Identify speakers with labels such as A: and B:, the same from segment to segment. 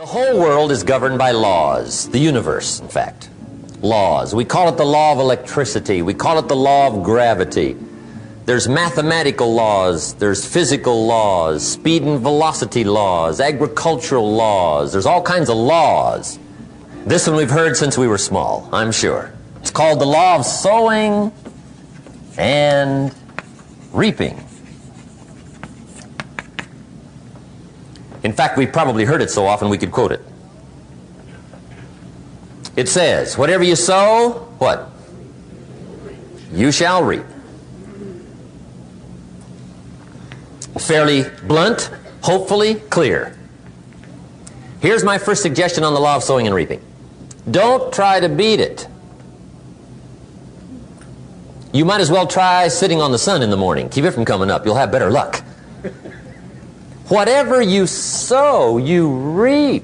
A: The whole world is governed by laws. The universe, in fact. Laws. We call it the law of electricity. We call it the law of gravity. There's mathematical laws. There's physical laws, speed and velocity laws, agricultural laws. There's all kinds of laws. This one we've heard since we were small, I'm sure. It's called the law of sowing and reaping. In fact, we've probably heard it so often we could quote it. It says, whatever you sow, what? You shall reap. Fairly blunt, hopefully clear. Here's my first suggestion on the law of sowing and reaping. Don't try to beat it. You might as well try sitting on the sun in the morning. Keep it from coming up. You'll have better luck. Whatever you sow, you reap.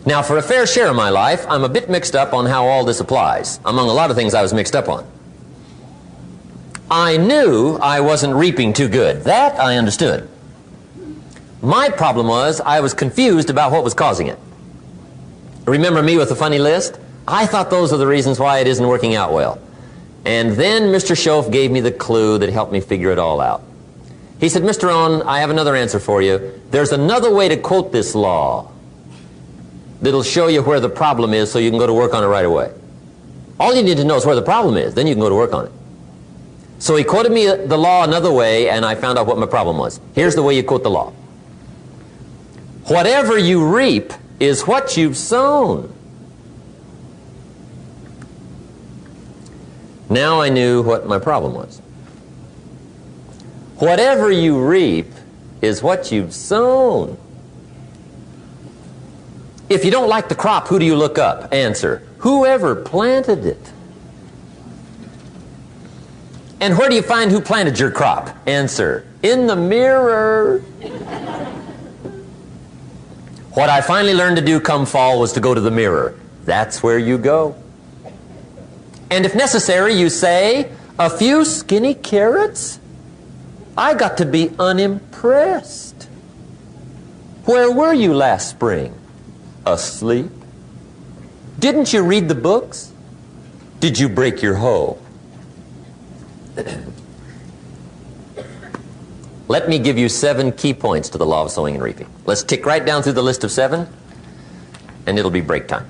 A: Now, for a fair share of my life, I'm a bit mixed up on how all this applies. Among a lot of things I was mixed up on. I knew I wasn't reaping too good. That I understood. My problem was I was confused about what was causing it. Remember me with the funny list? I thought those are the reasons why it isn't working out well. And then Mr. Schoaf gave me the clue that helped me figure it all out. He said, Mr. Rohn, I have another answer for you. There's another way to quote this law that'll show you where the problem is so you can go to work on it right away. All you need to know is where the problem is, then you can go to work on it. So he quoted me the law another way, and I found out what my problem was. Here's the way you quote the law. Whatever you reap is what you've sown. Now I knew what my problem was. Whatever you reap is what you've sown. If you don't like the crop, who do you look up? Answer, whoever planted it. And where do you find who planted your crop? Answer, in the mirror. What I finally learned to do come fall was to go to the mirror. That's where you go. And if necessary, you say, a few skinny carrots? I got to be unimpressed. Where were you last spring? Asleep? Didn't you read the books? Did you break your hoe? Let me give you 7 key points to the law of sowing and reaping. Let's tick right down through the list of 7, and it'll be break time.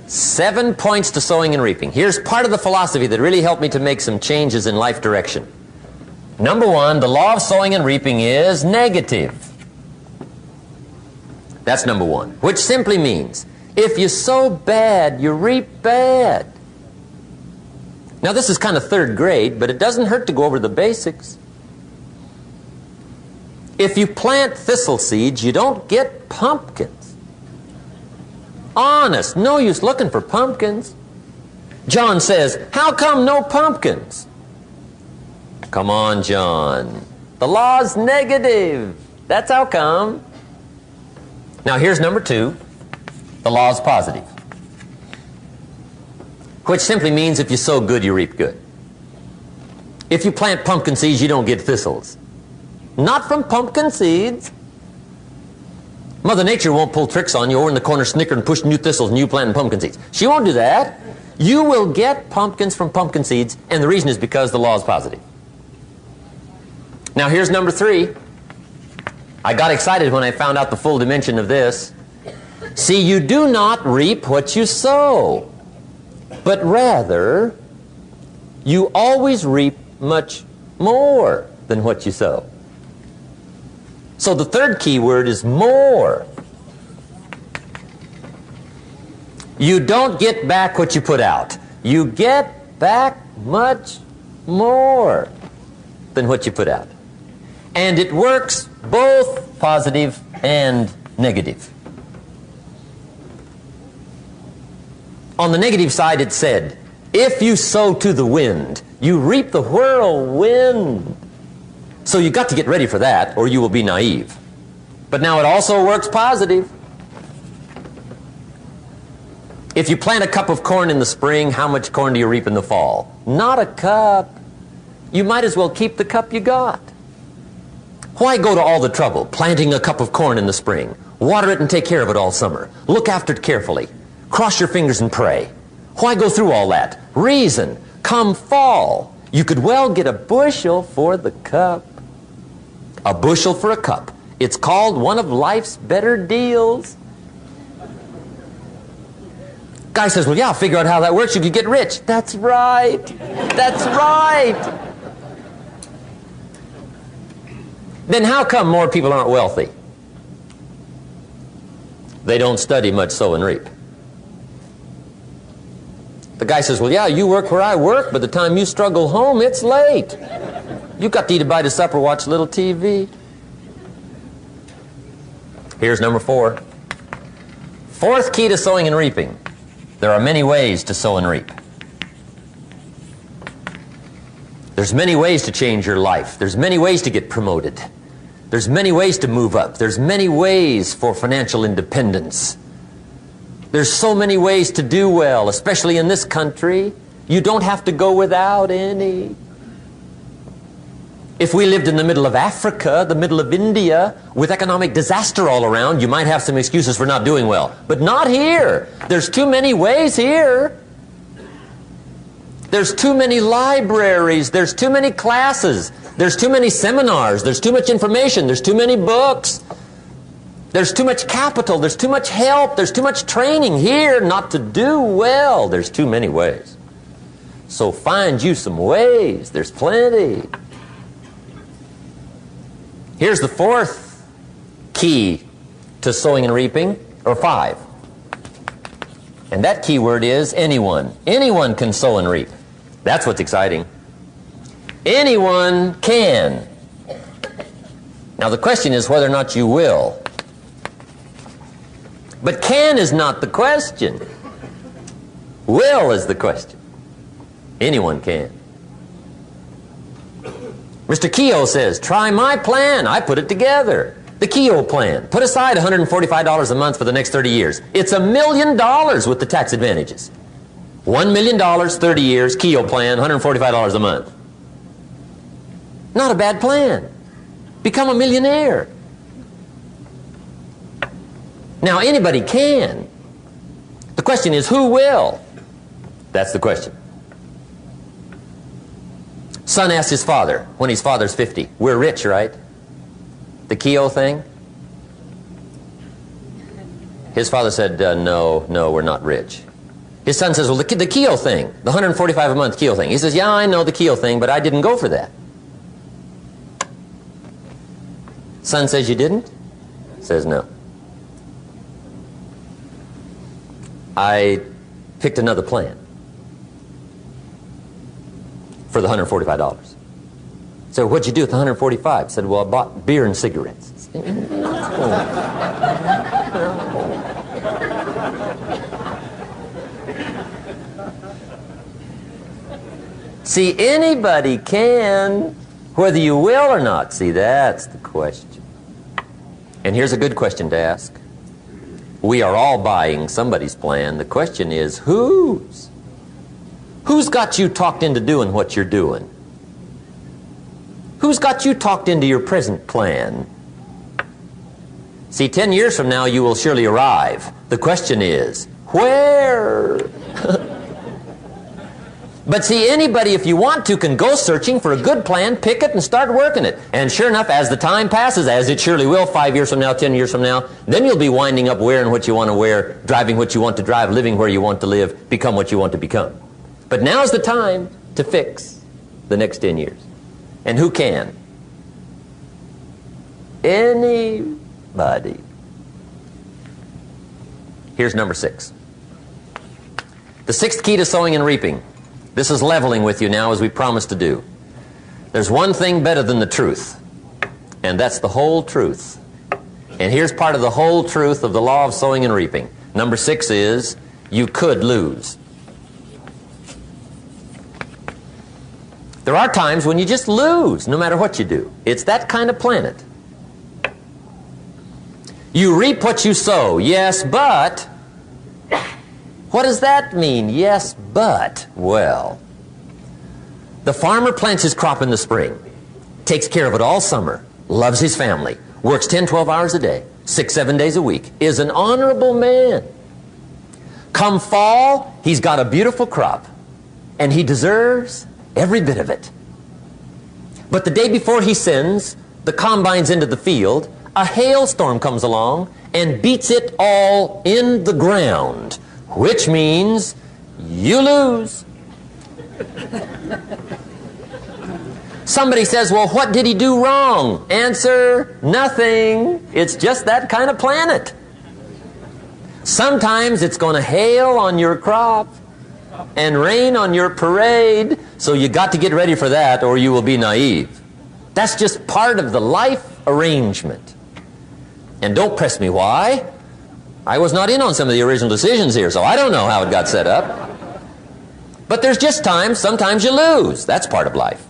A: 7 points to sowing and reaping. Here's part of the philosophy that really helped me to make some changes in life direction. Number 1, the law of sowing and reaping is negative. That's number 1, which simply means if you sow bad, you reap bad. Now this is kind of 3rd grade, but it doesn't hurt to go over the basics. If you plant thistle seeds, you don't get pumpkins. Honest, no use looking for pumpkins. John says, how come no pumpkins? Come on, John. The law's negative. That's how come. Now here's number 2. The law's positive. Which simply means if you sow good, you reap good. If you plant pumpkin seeds, you don't get thistles. Not from pumpkin seeds. Mother Nature won't pull tricks on you over in the corner snickering and pushing new thistles and you planting pumpkin seeds. She won't do that. You will get pumpkins from pumpkin seeds, and the reason is because the law is positive. Now here's number 3. I got excited when I found out the full dimension of this. See, you do not reap what you sow, but rather you always reap much more than what you sow. So the 3rd key word is more. You don't get back what you put out. You get back much more than what you put out. And it works both positive and negative. On the negative side, it said, if you sow to the wind, you reap the whirlwind. So you've got to get ready for that, or you will be naive. But now it also works positive. If you plant a cup of corn in the spring, how much corn do you reap in the fall? Not a cup. You might as well keep the cup you got. Why go to all the trouble, planting a cup of corn in the spring, water it and take care of it all summer, look after it carefully, cross your fingers and pray? Why go through all that? Reason, come fall, you could well get a bushel for the cup. A bushel for a cup. It's called one of life's better deals. Guy says, well, yeah, I'll figure out how that works. You could get rich. That's right. That's right. Then how come more people aren't wealthy? They don't study much, sow and reap. The guy says, well, yeah, you work where I work, but the time you struggle home, it's late. You got to eat a bite of supper, watch a little TV. Here's number 4. Fourth key to sowing and reaping. There are many ways to sow and reap. There's many ways to change your life. There's many ways to get promoted. There's many ways to move up. There's many ways for financial independence. There's so many ways to do well, especially in this country. You don't have to go without any. If we lived in the middle of Africa, the middle of India, with economic disaster all around, you might have some excuses for not doing well. But not here. There's too many ways here. There's too many libraries. There's too many classes. There's too many seminars. There's too much information. There's too many books. There's too much capital. There's too much help. There's too much training here not to do well. There's too many ways. So find you some ways. There's plenty. Here's the fourth key to sowing and reaping, or 5. And that key word is anyone. Anyone can sow and reap. That's what's exciting. Anyone can. Now the question is whether or not you will. But can is not the question. Will is the question. Anyone can. Mr. Keogh says, try my plan. I put it together. The Keogh plan. Put aside $145 a month for the next 30 years. It's $1 million with the tax advantages. $1 million, 30 years, Keogh plan, $145 a month. Not a bad plan. Become a millionaire. Now, anybody can. The question is, who will? That's the question. Son asked his father, when his father's 50, we're rich, right? The Keogh thing? His father said, no, we're not rich. His son says, well, the Keogh thing, the $145 a month Keogh thing. He says, yeah, I know the Keogh thing, but I didn't go for that. Son says, you didn't? Says, no. I picked another plan for the $145. So what'd you do with the $145? Said, well, I bought beer and cigarettes. See, anybody can, whether you will or not. See, that's the question. And here's a good question to ask. We are all buying somebody's plan. The question is, whose? Who's got you talked into doing what you're doing? Who's got you talked into your present plan? See, 10 years from now, you will surely arrive. The question is, where? But see, anybody, if you want to, can go searching for a good plan, pick it, and start working it. And sure enough, as the time passes, as it surely will 5 years from now, 10 years from now, then you'll be winding up wearing what you want to wear, driving what you want to drive, living where you want to live, become what you want to become. But now's the time to fix the next 10 years. And who can? Anybody. Here's number 6. The 6th key to sowing and reaping. This is leveling with you now, as we promised to do. There's one thing better than the truth, and that's the whole truth. And here's part of the whole truth of the law of sowing and reaping. Number 6 is, you could lose. There are times when you just lose, no matter what you do. It's that kind of planet. You reap what you sow, yes, but... What does that mean? Yes, but, well, the farmer plants his crop in the spring, takes care of it all summer, loves his family, works 10, 12 hours a day, 6, 7 days a week, is an honorable man. Come fall, he's got a beautiful crop, and he deserves every bit of it. But the day before he sends the combines into the field, a hailstorm comes along and beats it all in the ground, which means you lose. Somebody says, well, what did he do wrong? Answer, nothing. It's just that kind of planet. Sometimes it's going to hail on your crop and rain on your parade, so you got to get ready for that or you will be naive. That's just part of the life arrangement. And don't press me why. I was not in on some of the original decisions here, so I don't know how it got set up. But there's just times, sometimes you lose. That's part of life.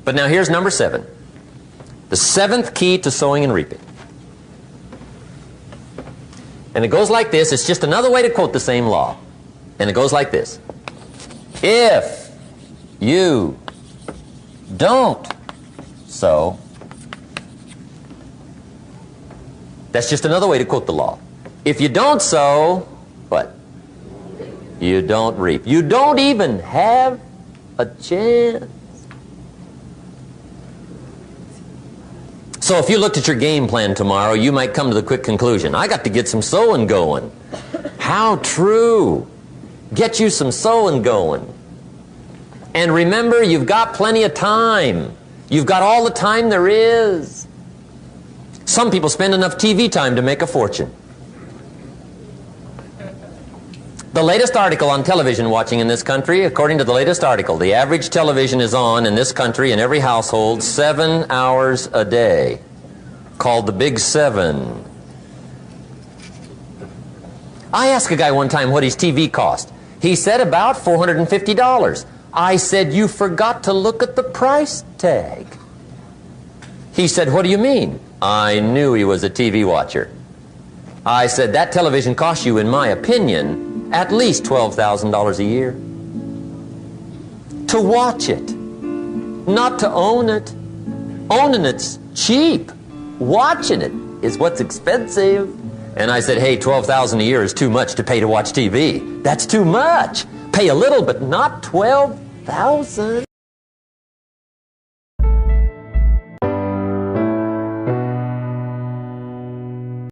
A: But now here's number 7. The 7th key to sowing and reaping. And it goes like this. It's just another way to quote the same law. And it goes like this. If you don't sow, that's just another way to quote the law. If you don't sow, what? You don't reap. You don't even have a chance. So if you looked at your game plan tomorrow, you might come to the quick conclusion, I got to get some sowing going. How true. Get you some sowing going. And remember, you've got plenty of time. You've got all the time there is. Some people spend enough TV time to make a fortune. The latest article on television watching in this country, according to the latest article, the average television is on in this country in every household 7 hours a day, called the Big 7. I asked a guy one time what his TV cost. He said about $450. I said, you forgot to look at the price tag. He said, what do you mean? I knew he was a TV watcher. I said, that television costs you, in my opinion, at least $12,000 a year. To watch it, not to own it. Owning it's cheap. Watching it is what's expensive. And I said, hey, $12,000 a year is too much to pay to watch TV. That's too much. Pay a little, but not $12,000.